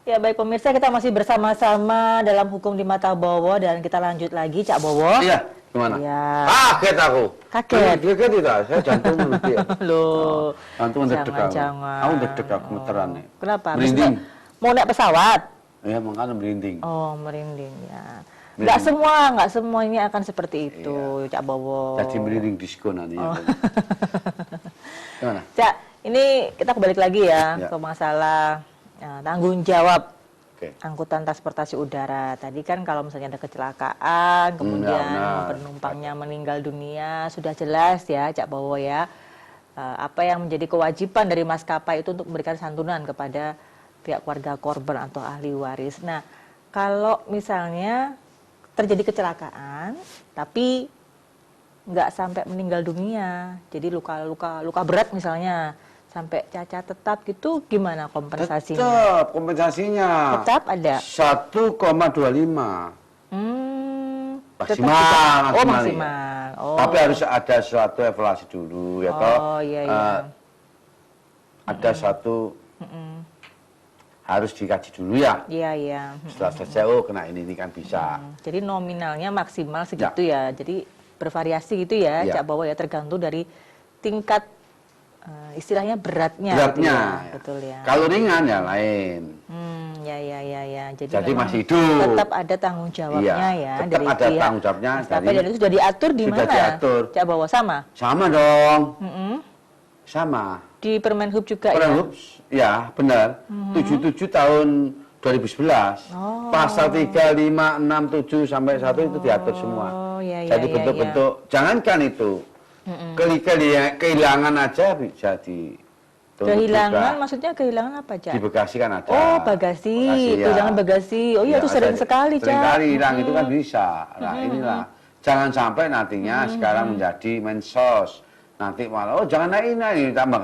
Ya baik pemirsa, kita masih bersama-sama dalam Hukum di Mata Bowo dan kita lanjut lagi, Cak Bowo. Iya, gimana? Ya. Kaget aku. Kaget? Kaget tidak, saya jantung nanti ya. Loh, Jantung ngedeg aku. jangan. Aku ngedeg aku gemeteran nih. Kenapa? Merinding. Mau naik pesawat? Iya, makanya merinding. Oh, merinding ya. Nggak semuanya akan seperti itu, Cak Bowo. Jadi merinding disko nanti. Oh. Gimana? Cak, ini kita kembali lagi ya ke masalah tanggung jawab angkutan transportasi udara. Tadi kan kalau misalnya ada kecelakaan, kemudian penumpangnya meninggal dunia, sudah jelas ya Cak Bowo ya, apa yang menjadi kewajiban dari maskapai itu untuk memberikan santunan kepada pihak keluarga korban atau ahli waris. Nah, kalau misalnya terjadi kecelakaan, tapi nggak sampai meninggal dunia, jadi luka berat misalnya, sampai cacat tetap gitu, gimana kompensasinya? Tetap kompensasinya. Tetap ada. 1,25. Maksimal. Oh, maksimal. Ya. Tapi harus ada suatu evaluasi dulu ya toh. Oh iya iya. Ada satu harus dikaji dulu ya. Iya iya. Setelah selesai, oh kena ini kan bisa. Jadi nominalnya maksimal segitu ya. Jadi bervariasi gitu ya, Cak Bowo ya, tergantung dari tingkat istilahnya beratnya. Beratnya, gitu ya. Betul ya. Kalau ringan ya lain. Ya. Jadi masih hidup. Tetap ada tanggung jawabnya ya. Tetap dari ada tanggung jawabnya. Dan itu sudah diatur di mana? Diatur. Cak Bowo sama? Sama dong. Sama. Di Permenhub juga Permenhub, ya benar. 77 tahun 2011. Pasal 3, 5, 6, 7 sampai 1 itu diatur semua. Jadi bentuk-bentuk, jangankan itu. Kehilangan aja bisa kehilangan juga. Maksudnya kehilangan apa, Cak? Di Bekasi kan ada. Oh, bagasi, kehilangan bagasi. Oh iya, itu sering sekali, Cak. Sering kali hilang itu kan bisa. Nah, inilah. Jangan sampai nantinya sekarang menjadi mensos. Nanti malah, oh jangan naik ini tambah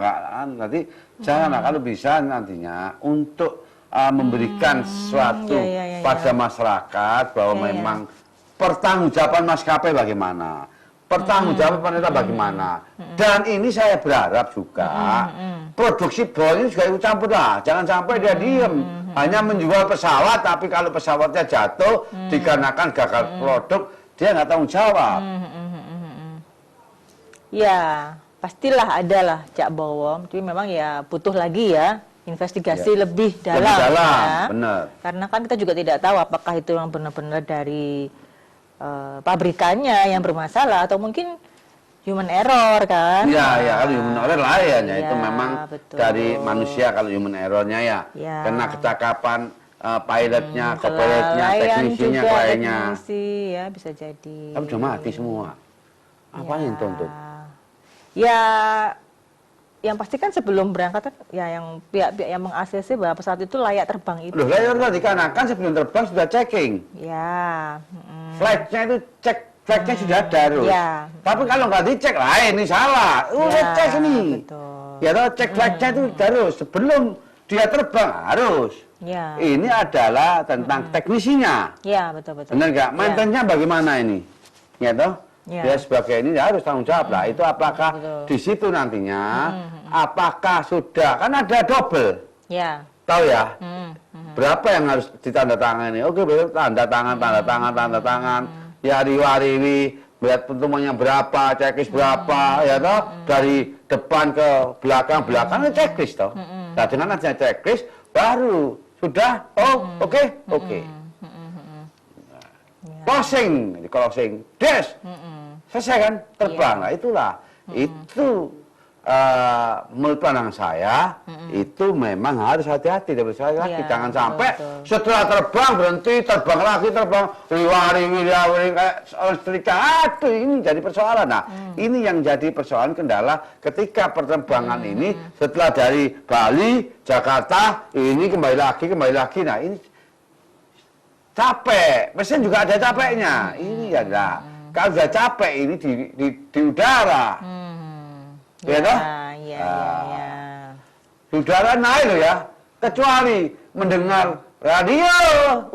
nanti janganlah kalau bisa nantinya untuk memberikan sesuatu pada masyarakat bahwa memang pertanggungjawaban maskapai bagaimana, pertanggungjawaban pemerintah bagaimana, dan ini saya berharap juga produksi Boeing juga ikut campur lah, jangan sampai dia diem hanya menjual pesawat tapi kalau pesawatnya jatuh dikarenakan gagal produk dia nggak tanggung jawab. Ya, pastilah ada lah Cak Bowo. Tapi memang ya butuh lagi ya investigasi lebih dalam. Lebih dalam, ya. Benar. Karena kan kita juga tidak tahu apakah itu yang benar-benar dari pabrikannya yang bermasalah atau mungkin human error kan? Iya, kalau human error lain ya, itu memang betul. Dari manusia kalau human errornya ya. Karena kecakapan pilotnya, kopilotnya, teknisinya, kliennya. Teknisi ya bisa jadi. Tapi sudah mati semua. Apa yang tuntut? Ya, yang pasti kan sebelum berangkat ya yang pihak-pihak yang meng-ACC bahwa pesawat itu layak terbang itu. Loh, layak terbang dikarenakan sebelum terbang sudah checking. Ya. Flightnya itu flightnya sudah ada harus. Ya. Tapi kalau nggak dicek lain ini salah. Udah cek ini. Betul. Ya toh cek flightnya itu harus sebelum dia terbang harus. Ya. Ini adalah tentang teknisinya. Ya betul. Benar nggak? Maintenance-nya bagaimana ini? Ya toh. Dia sebagai ini harus tanggung jawab lah. Itu apakah di situ nantinya, apakah sudah kan ada double? Ya. Tahu ya? Berapa yang harus ditandatangani? Oke, tanda tangan. Ya riwa-riwi, lihat pertemuannya berapa, checklist berapa, ya toh? Dari depan ke belakangnya checklist toh. Nah, dengan adanya checklist baru sudah. Oh, oke. Closing, dash. Selesai kan, terbang. Nah, itulah. Itu menurut pandangan saya, itu memang harus hati-hati. Lagi. Jangan sampai setelah terbang berhenti, terbang lagi, riwari kayak setrika. Aduh, ini jadi persoalan. Nah, ini yang jadi persoalan kendala ketika penerbangan ini setelah dari Bali, Jakarta, ini kembali lagi. Nah, ini capek, mesin juga ada capeknya. Ini ya lah. Kalau sudah capek ini di udara, ya toh? Iya. Di udara naik loh ya. Kecuali mendengar radio,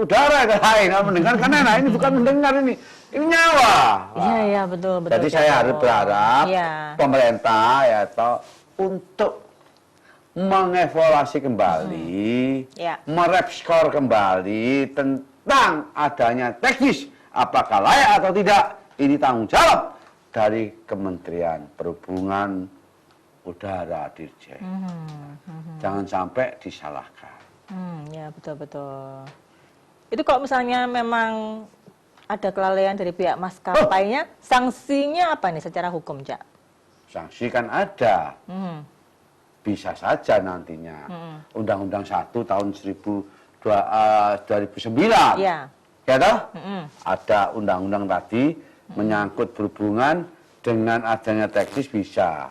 udara yang lain. Mendengar kan enak. Ini bukan mendengar ini nyawa. Iya betul. Jadi saya harus berharap pemerintah ya toh untuk mengevaluasi kembali, merepskor kembali tentang adanya teknis apakah layak atau tidak. Ini tanggung jawab dari Kementerian Perhubungan Udara, Dirjen. Jangan sampai disalahkan. Ya, betul-betul. Itu kalau misalnya memang ada kelalaian dari pihak maskapainya, sanksinya apa nih secara hukum, Cak? Sanksi kan ada. Bisa saja nantinya. Undang-Undang 1 tahun 2009. Ya toh? Ada undang-undang tadi menyangkut berhubungan dengan adanya teknis bisa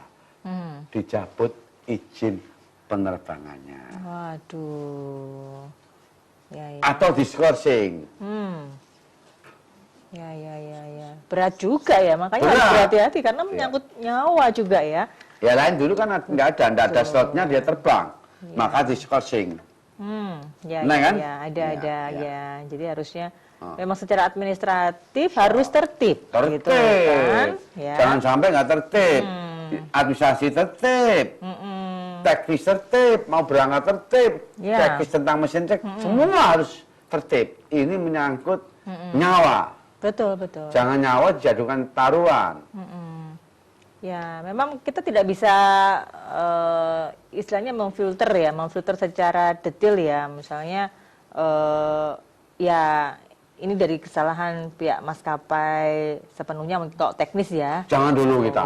dicabut izin penerbangannya. Waduh. Ya. Atau diskorsing. Ya. Berat juga ya, makanya harus berhati-hati karena menyangkut nyawa juga ya. Ya lain dulu kan nggak ada slotnya dia terbang, maka diskorsing. Nah kan? Ada. Jadi harusnya memang secara administratif harus tertib. Gitu, kan? Jangan sampai nggak tertib. Administrasi tertib, teknis tertib, mau berangkat tertib, teknis tentang mesin cek, semua harus tertib. Ini menyangkut nyawa. Betul. Jangan nyawa dijadikan taruhan. Ya, memang kita tidak bisa istilahnya memfilter secara detail ya. Misalnya ya ini dari kesalahan pihak maskapai sepenuhnya mungkin kalau teknis ya. Jangan dulu kita.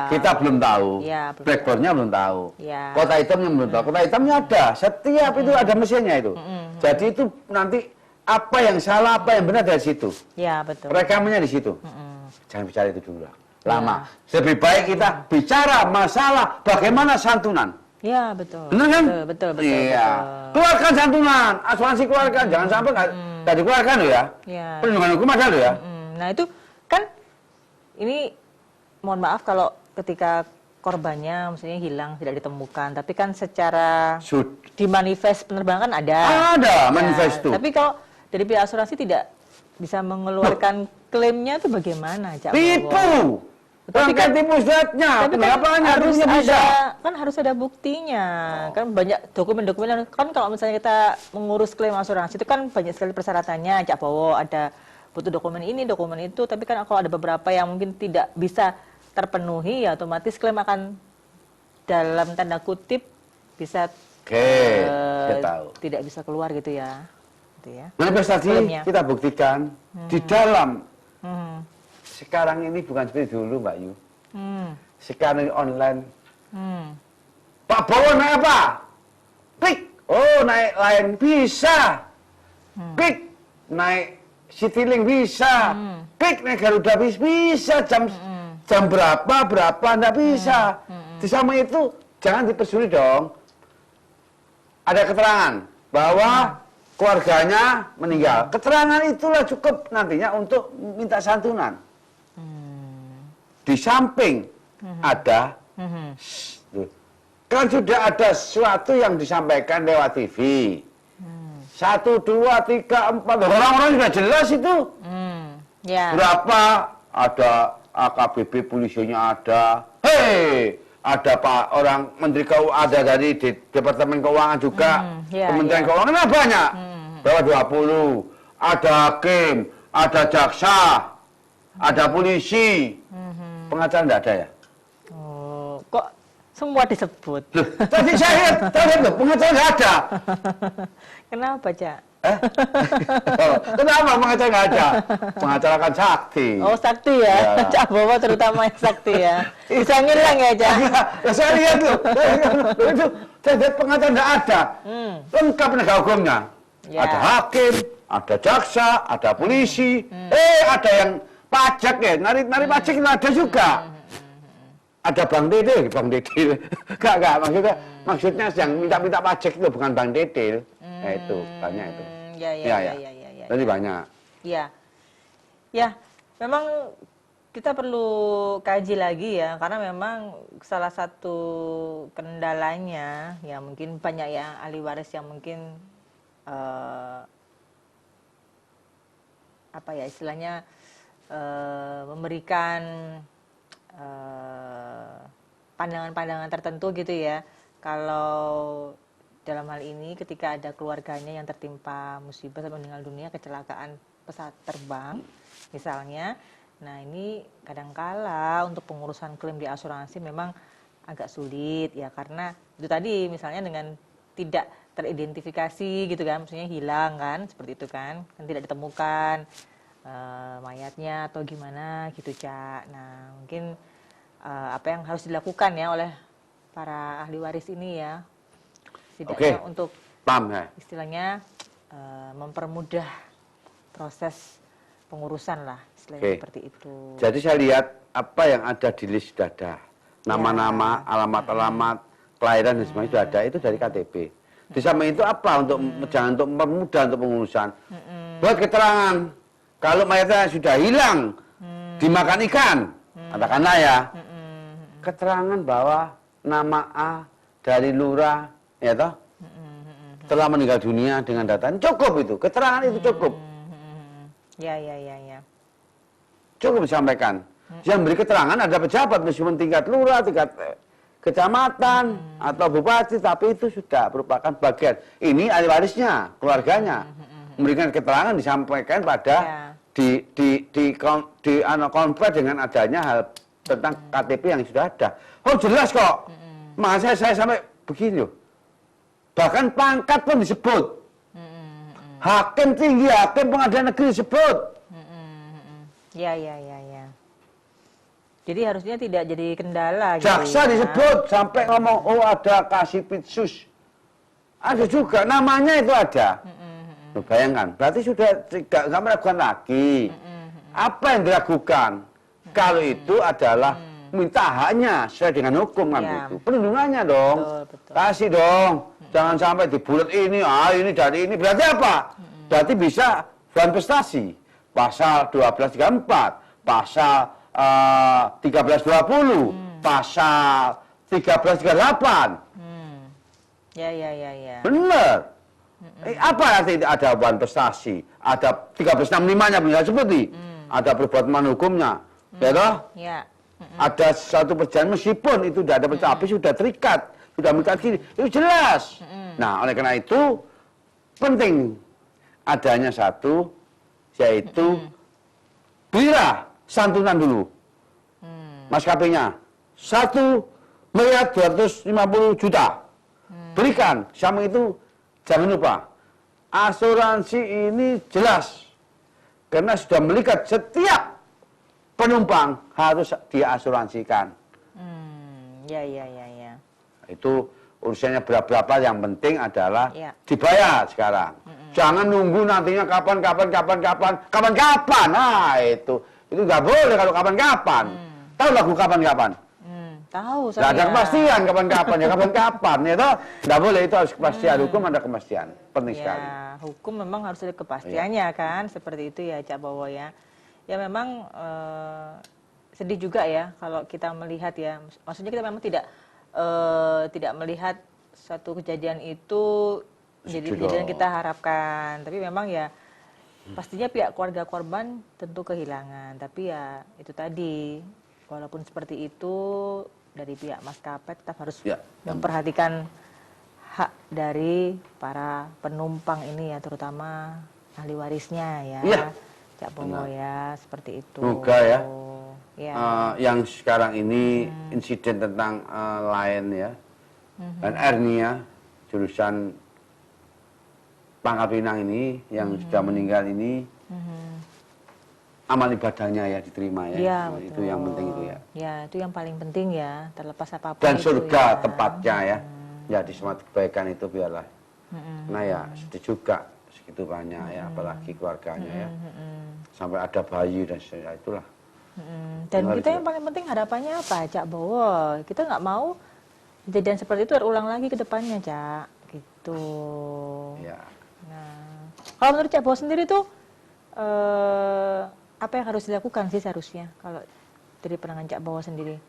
Kita belum tahu. Blackboard-nya belum tahu. Kota hitamnya belum tahu. Kota hitamnya ada. Setiap itu ada mesinnya itu. Jadi itu nanti apa yang salah, apa yang benar dari situ. Ya, betul. Rekamannya di situ. Jangan bicara itu dulu lah. Lama. Lebih baik kita bicara masalah bagaimana santunan. Ya, betul. Benar kan? Betul. Iya. Keluarkan santunan, asuransi keluarkan. Jangan sampai nggak dikeluarkan loh ya. Perlindungan hukum ada loh ya. Nah itu kan, ini mohon maaf kalau ketika korbannya misalnya hilang, tidak ditemukan. Tapi kan secara di manifest penerbangan ada. Ada manifest itu. Tapi kalau dari pihak asuransi tidak bisa mengeluarkan klaimnya itu bagaimana, Cak? Tipu. Tapi kan tipu zatnya, kan harus ada buktinya. Kan banyak dokumen-dokumen kan kalau misalnya kita mengurus klaim asuransi itu kan banyak sekali persyaratannya, Cak Bowo, ada butuh dokumen ini, dokumen itu, tapi kan kalau ada beberapa yang mungkin tidak bisa terpenuhi ya otomatis klaim akan dalam tanda kutip bisa tidak bisa keluar gitu ya. Manifestasi kita buktikan di dalam sekarang ini bukan seperti dulu Mbak Yu. Sekarang ini online. Pak Bowo naik apa? Klik. Oh naik Lion bisa. Klik naik Citylink bisa. Klik naik Garuda bisa. Jam berapa enggak bisa. Di sama itu jangan dipersulit dong. Ada keterangan bahwa keluarganya meninggal. Keterangan itulah cukup nantinya untuk minta santunan. Di samping ada, kan sudah ada sesuatu yang disampaikan lewat TV. 1, 2, 3, 4, orang-orang sudah jelas itu. Berapa, ada AKBP polisinya ada. Ada Pak orang Menteri Keuangan, ada dari Departemen Keuangan juga. Kementerian Keuangan banyak. Berapa 20. Ada hakim, ada jaksa, ada polisi. Pengacara enggak ada ya? Oh, kok semua disebut? Loh, tadi saya lihat pengacara enggak ada. Kenapa, Cak? Kenapa pengacara enggak ada? Pengacara kan sakti. Oh, sakti ya? Cak Bowo terutama yang sakti ya? Bisa ngilang ya, Cak? Saya lihat tuh. Itu, saya lihat pengacara enggak ada. Lengkap penegak hukumnya. Ada hakim, ada jaksa, ada polisi. Ada yang pajak ya, nari pajak itu ada juga. Ada Bang Dede. Enggak, maksudnya yang minta pajak itu bukan Bang Dede. Itu, banyak itu. Ya. Jadi banyak. Ya, memang kita perlu kaji lagi ya, karena memang salah satu kendalanya, ya mungkin banyak ya ahli waris yang mungkin, apa ya istilahnya, memberikan pandangan-pandangan tertentu gitu ya. kalau dalam hal ini ketika ada keluarganya yang tertimpa musibah atau meninggal dunia kecelakaan pesawat terbang misalnya, nah ini kadangkala untuk pengurusan klaim di asuransi memang agak sulit ya, karena itu tadi misalnya dengan tidak teridentifikasi gitu kan, maksudnya hilang kan, seperti itu kan tidak ditemukan mayatnya atau gimana gitu Cak. Nah mungkin apa yang harus dilakukan ya oleh para ahli waris ini ya, setidaknya untuk istilahnya mempermudah proses pengurusan lah, istilahnya seperti itu. Jadi saya lihat apa yang ada di list sudah ada, nama-nama, alamat-alamat, kelahiran dan sebagainya sudah ada, itu dari KTP. Di samping itu apa untuk jangan untuk mempermudah untuk pengurusan, buat keterangan kalau mayatnya sudah hilang dimakan ikan, katakanlah ya, keterangan bahwa nama A dari lurah ya toh telah meninggal dunia dengan data, cukup itu, keterangan itu cukup. Ya. Cukup disampaikan. Yang beri keterangan ada pejabat meskipun tingkat lurah, tingkat kecamatan atau bupati, tapi itu sudah merupakan bagian. Ini ahli warisnya, keluarganya. Memberikan keterangan disampaikan pada konflik dengan adanya hal tentang KTP yang sudah ada. Oh jelas kok. Makanya saya sampai begini loh. Bahkan pangkat pun disebut. Hakim tinggi, hakim pengadilan negeri disebut. Ya. Jadi harusnya tidak jadi kendala. Jaksa gitu ya. disebut sampai ngomong, oh ada Kasipitsus. Ada juga, namanya itu ada. Loh, bayangkan, berarti sudah tidak meragukan lagi. Apa yang diragukan? Kalau itu adalah minta haknya sesuai dengan hukum kan itu. Perlindungannya dong. Betul. Kasih dong. Jangan sampai dibulet ini dari ini. Berarti apa? Berarti bisa bahan prestasi. Pasal 1234, pasal 1320, pasal 1338. Ya. Benar. Apa arti ada bahan prestasi? Ada 1365-nya bisa sebut nih. Ada perbuatan hukumnya. Ya toh? Ya. Ada satu perjanjian meskipun itu tidak ada perjanjian, tapi sudah terikat, sudah mengikat gini. Itu jelas. Nah, oleh karena itu penting adanya satu, yaitu berilah santunan dulu. Maskapainya 1.250 juta. Berikan. Sama itu jangan lupa asuransi ini jelas karena sudah melihat setiap penumpang harus diasuransikan. Ya. Itu urusannya berapa yang penting adalah dibayar sekarang. Jangan nunggu nantinya kapan. Nah itu nggak boleh kalau kapan-kapan. Tahu lagu kapan-kapan? Tahu saya. Nggak ada kepastian kapan-kapan ya toh. Nggak boleh, itu harus kepastian hukum, ada kepastian penting sekali. Hukum memang harus ada kepastiannya kan, seperti itu ya Cak Bowo ya. Ya memang sedih juga ya kalau kita melihat ya. Maksudnya kita memang tidak melihat satu kejadian itu jadi kejadian kita harapkan. Tapi memang ya pastinya pihak keluarga korban tentu kehilangan. Tapi ya itu tadi, walaupun seperti itu dari pihak maskapai tetap harus memperhatikan hak dari para penumpang ini ya, terutama ahli warisnya ya. Cak Bowo ya, seperti itu. Semoga ya. Yang sekarang ini insiden tentang Lion ya, dan Ernia jurusan Pangkal Pinang ini yang sudah meninggal ini, amal ibadahnya ya diterima ya. Itu yang penting itu ya. Ya, itu yang paling penting ya, terlepas apapun. Dan surga tempatnya ya. Ya di semua kebaikan itu biarlah. Nah ya sedih juga segitu banyak ya, apalagi keluarganya ya. Sampai ada bayi dan sebagainya, itulah. Dan kita yang paling penting harapannya apa, Cak Bowo? Kita nggak mau kejadian seperti itu terulang lagi ke depannya, Cak. Gitu. Ya. Nah, kalau menurut Cak Bowo sendiri tuh apa yang harus dilakukan sih seharusnya kalau dari pandangan Cak Bowo sendiri?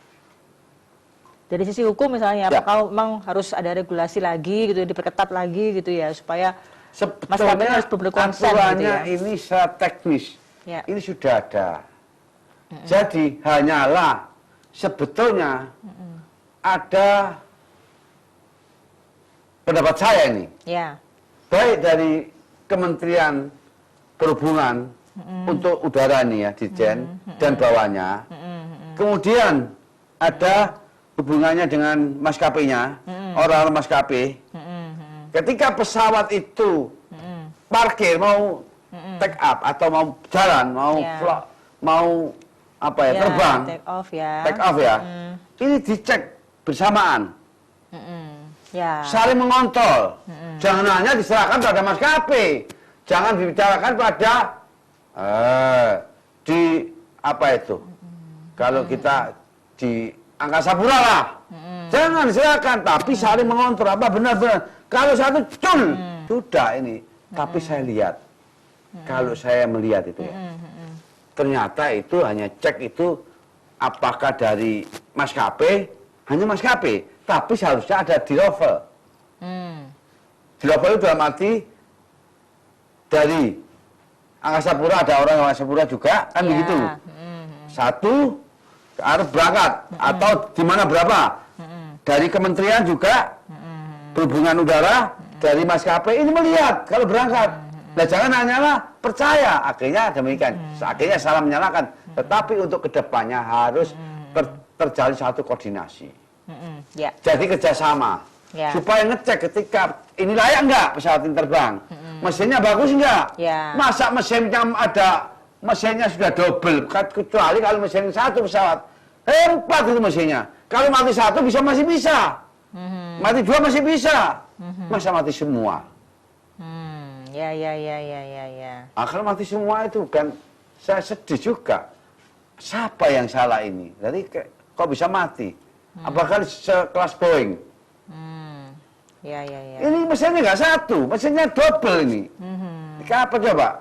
Dari sisi hukum misalnya, apakah memang harus ada regulasi lagi gitu, diperketat lagi gitu ya, supaya sebetulnya harus berkonsen gitu ya? Ini secara teknis ini sudah ada. Jadi hanyalah sebetulnya ada pendapat saya ini, Ya. baik dari Kementerian Perhubungan untuk udara ini ya, Ditjen dan bawahnya, kemudian ada hubungannya dengan maskapainya, orang-orang maskapai. Ketika pesawat itu parkir mau take up atau mau jalan, mau apa ya, terbang, take off ya, ini dicek bersamaan. Ya. Saling mengontrol. Jangan hanya diserahkan pada maskapai. Jangan dibicarakan pada di apa itu? Kalau kita di Angkasa Pura lah. Jangan diserahkan, tapi saling mengontrol apa benar-benar. Kalau satu sudah ini. Tapi saya lihat. Kalau saya melihat itu ya. Ternyata itu hanya cek itu apakah dari maskapai, hanya maskapai. Tapi seharusnya ada di level. Di level itu dalam arti dari Angkasa Pura, ada orang Angkasa Pura juga, kan begitu. Satu harus berangkat atau di mana berapa. Dari kementerian juga, Perhubungan Udara, dari maskapai ini melihat kalau berangkat. Nah jangan hanyalah percaya, akhirnya demikian. Akhirnya salah menyalahkan. Tetapi untuk kedepannya harus terjalin satu koordinasi. Ya. Jadi kerjasama, supaya ngecek ketika ini layak enggak pesawat ini terbang, mesinnya bagus enggak, masa mesinnya mesinnya sudah double, kecuali kalau mesin satu pesawat, 4 itu mesinnya, kalau mati satu masih bisa, mati 2 masih bisa, masa mati semua. Ya. Kalau mati semua itu kan saya sedih juga, siapa yang salah ini, jadi kok bisa mati? Apakah sekelas Boeing? Ya. Ini mesinnya nggak satu, mesinnya double ini. Apa coba?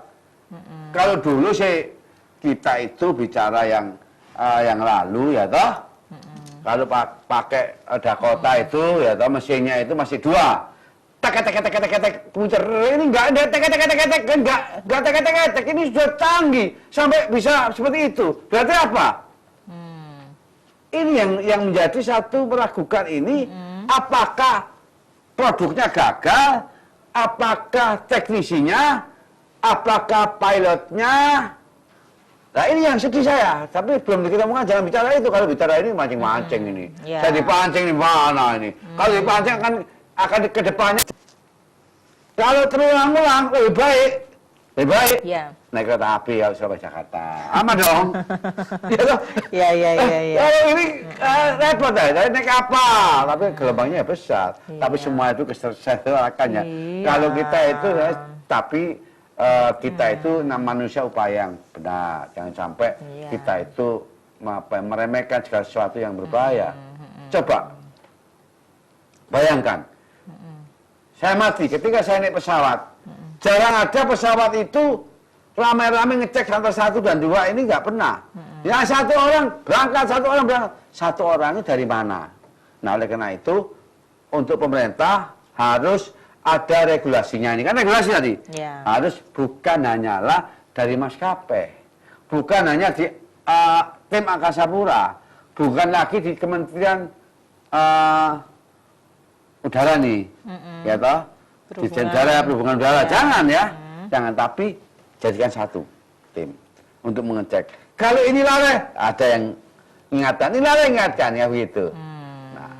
Kalau dulu sih kita itu bicara yang lalu ya toh. Kalau pakai Dakota itu ya toh mesinnya itu masih 2. Tek puter ini nggak ada tek ini sudah canggih sampai bisa seperti itu. Berarti apa? Ini yang menjadi satu meragukan ini, apakah produknya gagal, apakah teknisinya, apakah pilotnya. Nah ini yang sedih saya, tapi belum diketemukan, jangan bicara itu. Kalau bicara ini mancing-mancing ini. Saya dipancing di mana ini. Kalau dipancing akan ke depannya. Kalau terulang-ulang lebih baik naik kereta api ya sampai Jakarta. Aman dong. Iya. Kalau ini repot ya, naik kapal, tapi gelombangnya besar. Tapi semua itu keserakakannya. Kalau kita itu, kita itu manusia upaya yang benar. Jangan sampai kita itu meremehkan segala sesuatu yang berbahaya. Coba bayangkan, saya mati ketika saya naik pesawat. Jarang ada pesawat itu ramai-ramai ngecek antara 1 dan 2 ini nggak pernah. Ya satu orang berangkat. Satu orang itu dari mana? Nah oleh karena itu untuk pemerintah harus ada regulasinya ini. Kan regulasi tadi harus bukan hanyalah dari maskapai, bukan hanya di tim Angkasa Pura, bukan lagi di Kementerian Udara nih, ya toh. Ditjen Perhubungan Udara, jangan ya, jangan, tapi jadikan satu tim untuk mengecek. Kalau ini lalai, ada yang ingatkan ya begitu. Nah,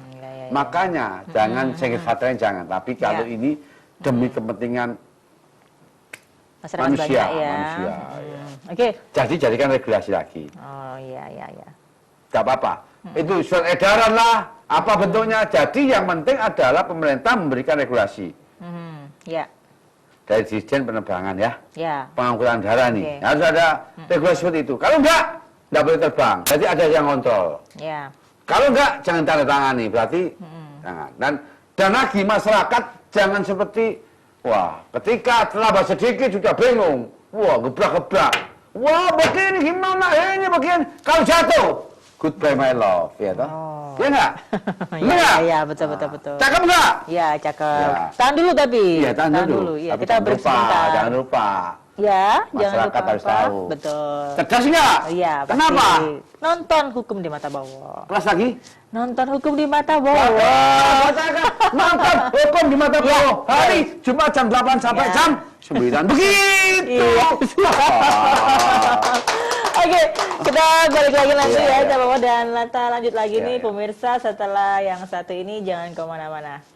makanya jangan sakit hati, jangan. Tapi kalau ini demi kepentingan manusia. Oke. Jadi jadikan regulasi lagi. Oh iya. Gak apa-apa. Itu surat edaran lah, apa bentuknya. Jadi yang penting adalah pemerintah memberikan regulasi. Ya. Dari Ditjen Penerbangan ya. Pengangkutan udara nih. Harus ada regulasi seperti itu. Kalau enggak boleh terbang. Berarti ada yang kontrol. Kalau enggak, jangan tanda tangan nih. Berarti jangan. Dan lagi masyarakat jangan seperti, ketika terlambat sedikit sudah bingung. Gebrak-gebrak. Begini gimana? Ini begini. Kalau jatuh, goodbye my love, ya toh? Iya enggak? Iya, betul. Cakep enggak? Iya, cakep. Tahan dulu tapi. Iya, tahan dulu. Iya, kita break sebentar. Jangan lupa. Ya, jangan Masyarakat lupa harus tahu. Betul. Cerdas nggak? Iya, pasti. Kenapa? Nonton Hukum di Mata Bowo. Kelas lagi? Nonton Hukum di Mata Bowo. Nonton Hukum di Mata Bowo. Hari Jumat jam 8 sampai jam 9. Begitu. Iya. Oke, kita balik lagi nanti ya, Bapak dan Lata lanjut lagi nih pemirsa setelah yang satu ini, jangan kemana-mana.